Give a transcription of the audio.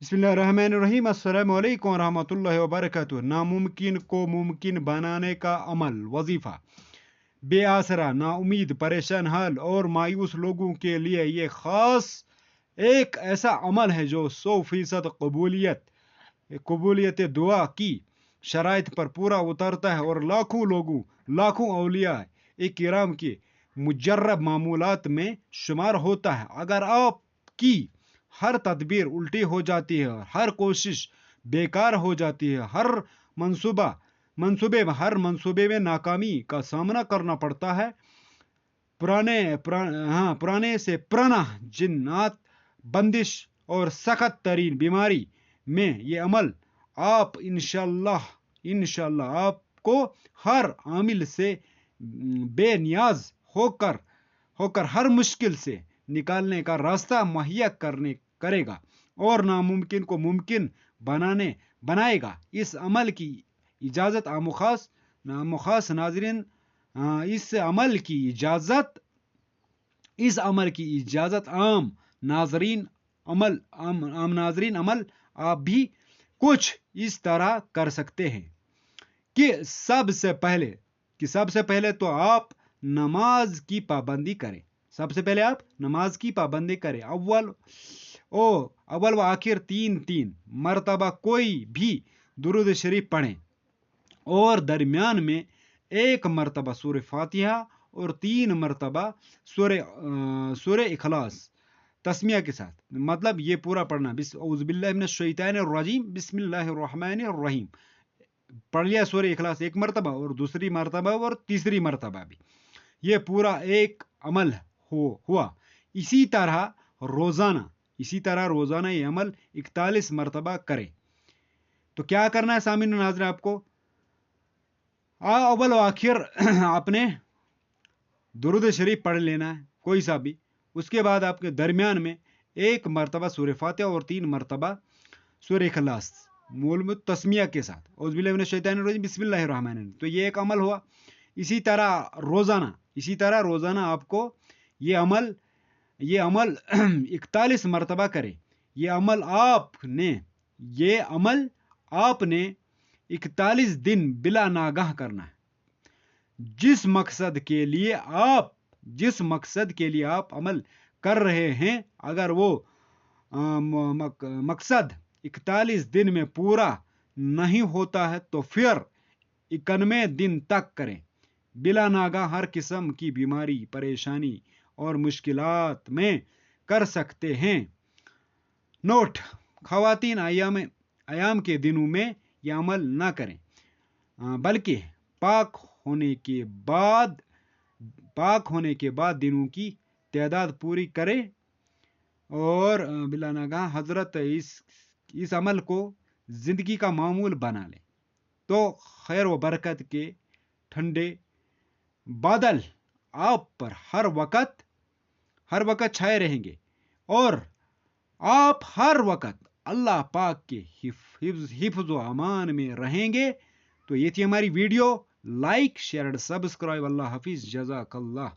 बिस्मिल्लाहिर्रहमानिर्रहीम अस्सलामु अलैकुम रहमतुल्लाहि व बरकातुहू। नामुमकिन को मुमकिन बनाने का अमल वजीफा। बेआसरा, नाउमीद, परेशान हाल और मायूस लोगों के लिए ये खास एक ऐसा अमल है जो 100% कबूलियत दुआ की शराइत पर पूरा उतरता है और लाखों औलिया किराम के मुजर्रब मामूलात में शुमार होता है। अगर आपकी हर तदबीर उल्टी हो जाती है, हर कोशिश बेकार हो जाती है, हर मंसूबे में नाकामी का सामना करना पड़ता है, पुराने से पुराना जिन्नात, बंदिश और सख्त तरीन बीमारी में ये अमल आप इंशाल्लाह आपको हर आमिल से बेनियाज होकर हर मुश्किल से निकालने का रास्ता मुहैया करेगा और नामुमकिन को मुमकिन बनाएगा। इस अमल की इजाज़त आम नाजरीन इस अमल की इजाज़त आम नाजरीन अमल आप भी कुछ इस तरह कर सकते हैं कि सबसे पहले तो आप नमाज की पाबंदी करें। सबसे पहले आप नमाज की पाबंदी करें। अव्वल व आखिर तीन मरतबा कोई भी दुरूद शरीफ पढ़ें और दरमियान में 1 मरतबा सूरह फातिहा और 3 मरतबा सूरह इखलास तस्मिया के साथ। मतलब ये पूरा पढ़ना। औज़ुबिल्लाहि मिनश शैतानिर रजीम, बिस्मिल्लाहिर रहमानिर रहीम पढ़ लिया सूरह इखलास 1 मरतबा और दूसरी मरतबा और तीसरी मरतबा भी। ये पूरा एक अमल हुआ। इसी तरह रोजाना ये अमल 41 मरतबा करें। तो क्या करना है सामीन नाज़रीन, आपको अव्वल आखिर आपने दुरूद शरीफ पढ़ लेना है कोई सा भी। उसके बाद आपके दरमियान में 1 मरतबा सूरह फातिहा और 3 मरतबा सूरह इखलास मूल तस्मिया के साथ। औज़ुबिल्लाहि मिनश शैतानिर रजीम, बिस्मिल्लाहिर रहमानिर रहीम। तो ये एक अमल हुआ। इसी तरह रोजाना आपको ये अमल 41 मरतबा करें। ये अमल आपने 41 दिन बिला नागाह करना है। जिस मकसद के लिए आप अमल कर रहे हैं, अगर वो मकसद 41 दिन में पूरा नहीं होता है तो फिर 91 दिन तक करें। बिला नागा हर किस्म की बीमारी, परेशानी और मुश्किलात में कर सकते हैं। नोट: ख़वातीन अयाम के दिनों में यह अमल ना करें, बल्कि पाक होने के बाद दिनों की तादाद पूरी करें और बिला नागा हजरत इस अमल को जिंदगी का मामूल बना लें। तो खैर व बरकत के ठंडे बादल आप पर हर वक़्त छाए रहेंगे और आप हर वक़्त अल्लाह पाक के हिफ्ज़ व अमान में रहेंगे। तो ये थी हमारी वीडियो। Like, share, subscribe. अल्लाह हाफिज़, जज़ाकल्लाह।